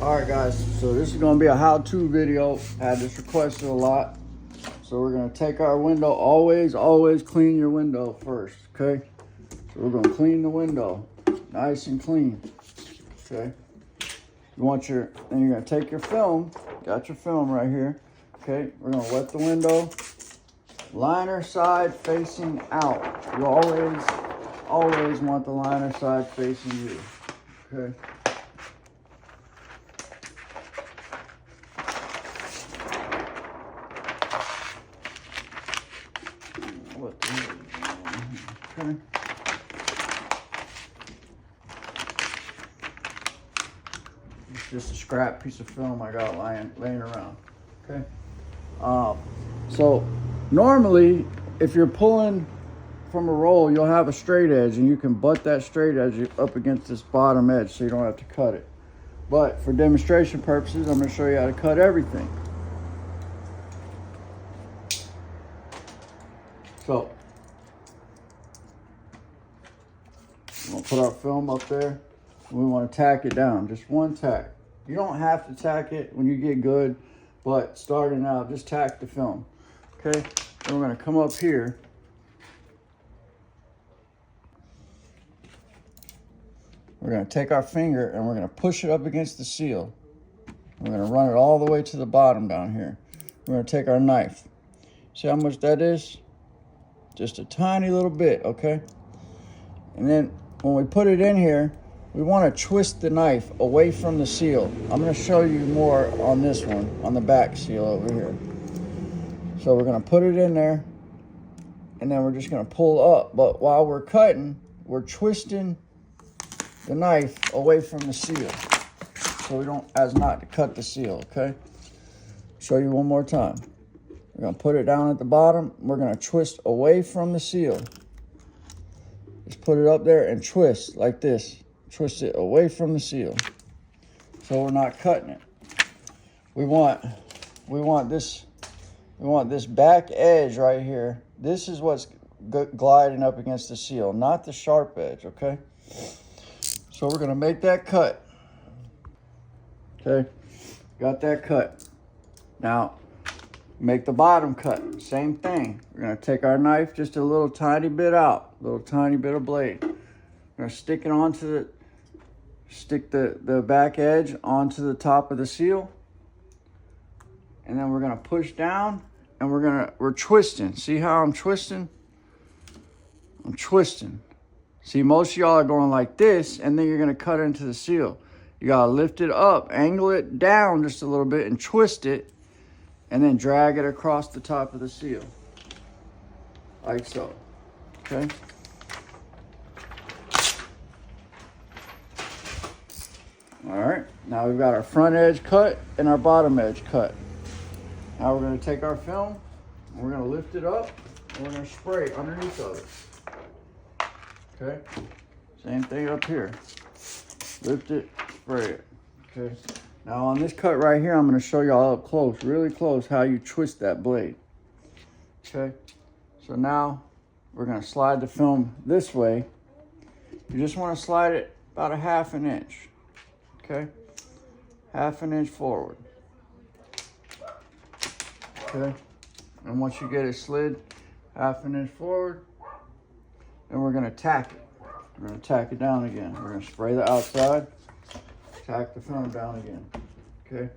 All right, guys, so this is gonna be a how-to video. I had this requested a lot. So we're gonna take our window, always clean your window first, okay? So we're gonna clean the window, nice and clean, okay? Then you're gonna take your film, got your film right here, okay? We're gonna wet the window, liner side facing out. You always want the liner side facing you, okay? What the hell is going on here? Okay. It's just a scrap piece of film I got laying around. Okay. So normally, if you're pulling from a roll, you'll have a straight edge, and you can butt that straight edge up against this bottom edge, so you don't have to cut it. But for demonstration purposes, I'm going to show you how to cut everything. So, we're going to put our film up there, and we want to tack it down, just one tack. You don't have to tack it when you get good, but starting out, just tack the film, okay? Then we're going to come up here. We're going to take our finger and we're going to push it up against the seal. We're going to run it all the way to the bottom down here. We're going to take our knife. See how much that is? Just a tiny little bit, okay? And then when we put it in here, we want to twist the knife away from the seal. I'm going to show you more on this one, on the back seal over here. So we're going to put it in there, and then we're just going to pull up. But while we're cutting, we're twisting the knife away from the seal, so we don't, as not to cut the seal, okay? Show you one more time. We're going to put it down at the bottom. We're going to twist away from the seal. Just put it up there and twist like this. Twist it away from the seal, so we're not cutting it. We want this back edge right here. This is what's gliding up against the seal, not the sharp edge, okay? So we're gonna make that cut. Okay, got that cut. Now, make the bottom cut, same thing. We're gonna take our knife just a little tiny bit out, little tiny bit of blade. We're gonna stick the back edge onto the top of the seal. And then we're gonna push down, and we're twisting. See how I'm twisting? I'm twisting. See, most of y'all are going like this, and then you're gonna cut into the seal. You gotta lift it up, angle it down just a little bit, and twist it, and then drag it across the top of the seal. Like so, okay? All right, now we've got our front edge cut and our bottom edge cut. Now we're gonna take our film, and we're gonna lift it up, and we're gonna spray underneath of it. Okay, same thing up here. Lift it, spray it. Okay, now on this cut right here, I'm going to show you all up close, really close, how you twist that blade. Okay, so now we're going to slide the film this way. You just want to slide it about a 1/2 inch. Okay, 1/2 inch forward. Okay, and once you get it slid 1/2 inch forward, and we're going to tack it. We're going to tack it down again. We're going to spray the outside, tack the film down again. Okay?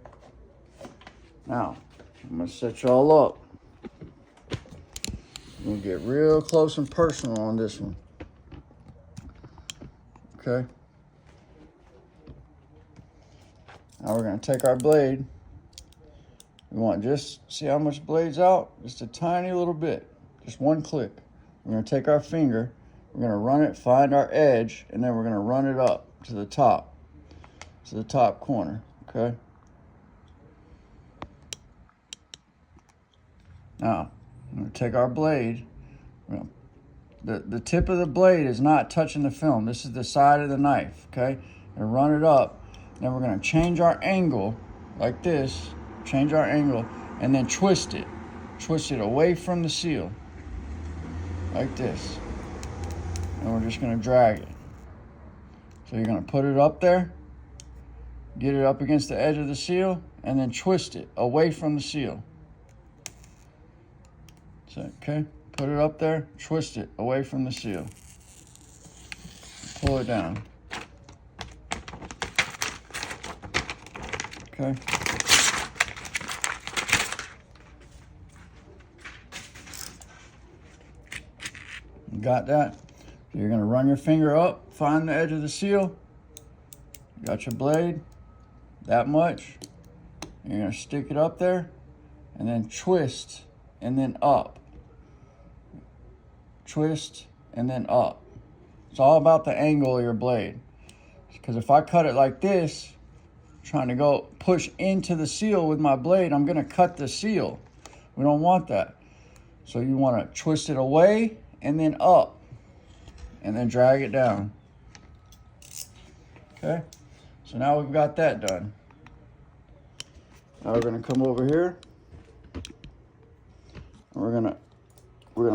Now, I'm going to set y'all up. We're going to get real close and personal on this one. Okay? Now we're going to take our blade. We want just, see how much blade's out? Just a tiny little bit. Just one click. We're going to take our finger. We're going to run it, find our edge, and then we're going to run it up to the top corner, okay? Now, I'm going to take our blade. The tip of the blade is not touching the film. This is the side of the knife, okay? And run it up. Then we're going to change our angle like this, change our angle, and then twist it. Twist it away from the seal, like this. And we're just going to drag it. So you're going to put it up there, Get it up against the edge of the seal and then twist it away from the seal. So, okay, put it up there, twist it away from the seal. Pull it down. Okay. You got that? So you're gonna run your finger up, find the edge of the seal. You got your blade, that much. You're gonna stick it up there and then twist and then up. Twist and then up. It's all about the angle of your blade. Because if I cut it like this, trying to go push into the seal with my blade, I'm gonna cut the seal. We don't want that. So you wanna twist it away and then up and then drag it down. Okay, so now we've got that done. Now we're gonna come over here and we're gonna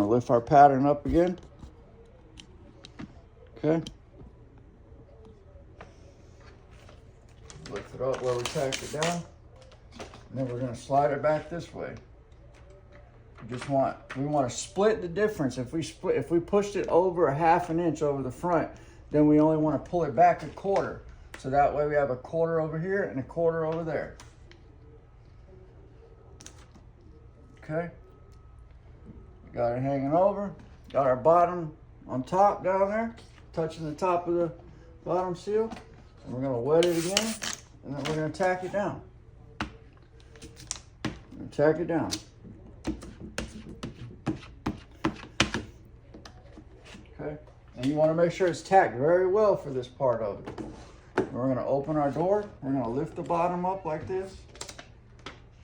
lift our pattern up again. Okay. Lift it up where we tacked it down. And then we're gonna slide it back this way. We want to split the difference. If we pushed it over a ½ an inch over the front, then we only want to pull it back a quarter. So that way we have a quarter over here and a quarter over there. Okay. Got it hanging over. Got our bottom on top down there, touching the top of the bottom seal. And we're gonna wet it again, and then we're gonna tack it down. Tack it down. Okay, and you want to make sure it's tacked very well for this part of it. We're going to open our door. We're going to lift the bottom up like this.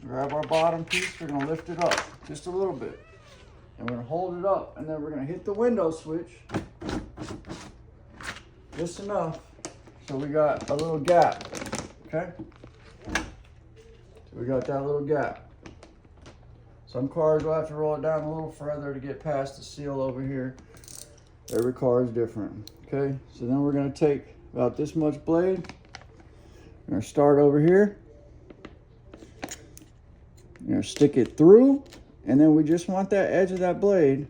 Grab our bottom piece. We're going to lift it up just a little bit. And we're going to hold it up. And then we're going to hit the window switch. Just enough so we got a little gap. Okay? So we got that little gap. Some cars will have to roll it down a little further to get past the seal over here. Every car is different. Okay, so then we're going to take about this much blade. We're going to start over here. We're going to stick it through, and then we just want that edge of that blade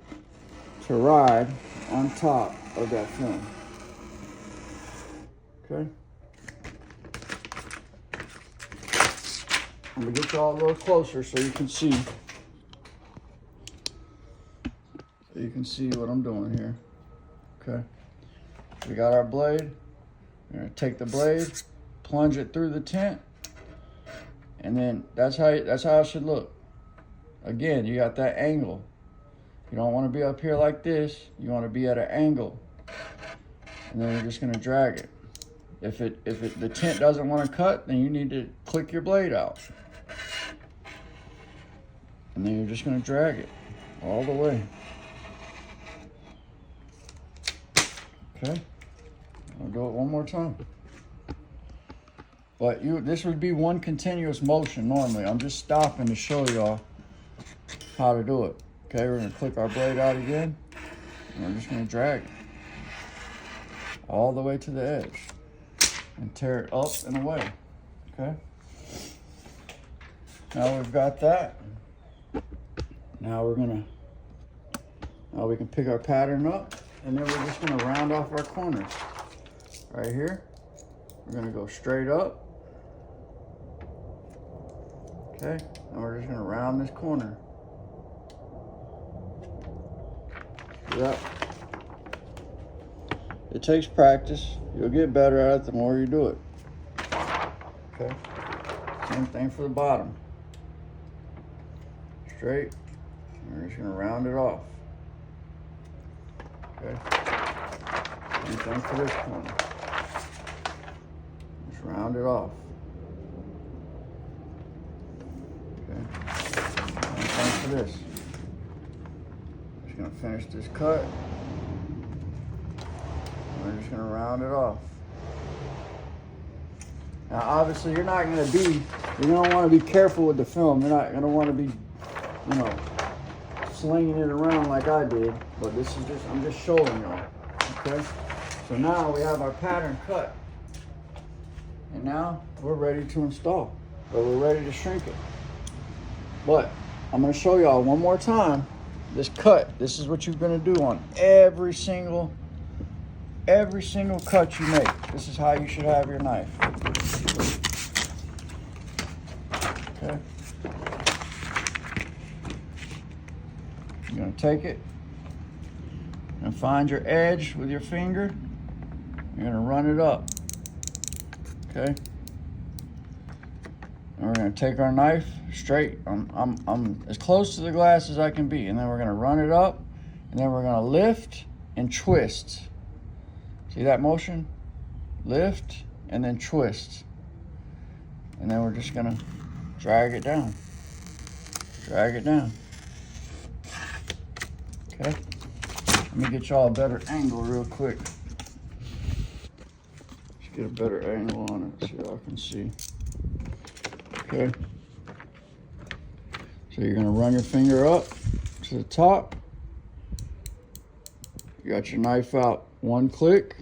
to ride on top of that film. Okay. I'm going to get y'all a little closer so you can see. So you can see what I'm doing here. Okay, we got our blade. We're gonna take the blade, plunge it through the tint, and then that's how it should look. Again, you got that angle. You don't want to be up here like this. You want to be at an angle, and then you're just gonna drag it. If the tint doesn't want to cut, then you need to click your blade out, and then you're just gonna drag it all the way. Okay, I'll do it one more time. But this would be one continuous motion normally. I'm just stopping to show y'all how to do it. Okay, we're gonna click our blade out again, and we're just gonna drag it all the way to the edge and tear it up and away. Okay. Now we've got that. Now we can pick our pattern up. And then we're just gonna round off our corners. Right here, we're gonna go straight up. Okay, and we're just gonna round this corner. Yep. It takes practice. You'll get better at it the more you do it. Okay, same thing for the bottom. Straight, and we're just gonna round it off. Okay, same thing for this corner. Just round it off. Okay, same thing for this. Just gonna finish this cut. We're just gonna round it off. Now, obviously, you're not gonna want to be careful with the film. You're not gonna want to be, slinging it around like I did, but I'm just showing y'all. Okay, so now we have our pattern cut, And now we're ready to install, or we're ready to shrink it. But I'm gonna show y'all one more time this cut. This is what you're gonna do on every single cut you make. This is how you should have your knife. Okay. You're gonna take it and find your edge with your finger. You're gonna run it up. Okay. And we're gonna take our knife straight. I'm as close to the glass as I can be, and then we're gonna run it up, and then we're gonna lift and twist. See that motion? Lift and then twist. And then we're just gonna drag it down. Drag it down. Okay. Let me get y'all a better angle real quick. Let's get a better angle on it so y'all can see. Okay. So you're gonna run your finger up to the top. You got your knife out one click.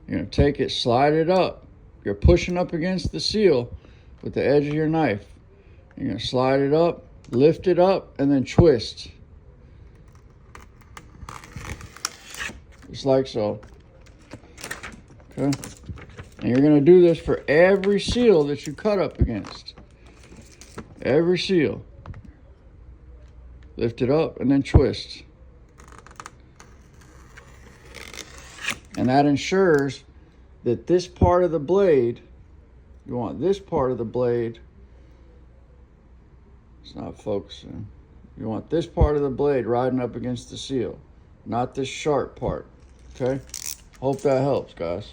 You're gonna take it, slide it up. You're pushing up against the seal with the edge of your knife. You're gonna slide it up, lift it up, and then twist. Just like so. Okay. And you're gonna do this for every seal that you cut up against. Every seal. Lift it up and then twist. And that ensures that this part of the blade, you want this part of the blade, it's not focusing. You want this part of the blade riding up against the seal, not this sharp part, okay? Hope that helps, guys.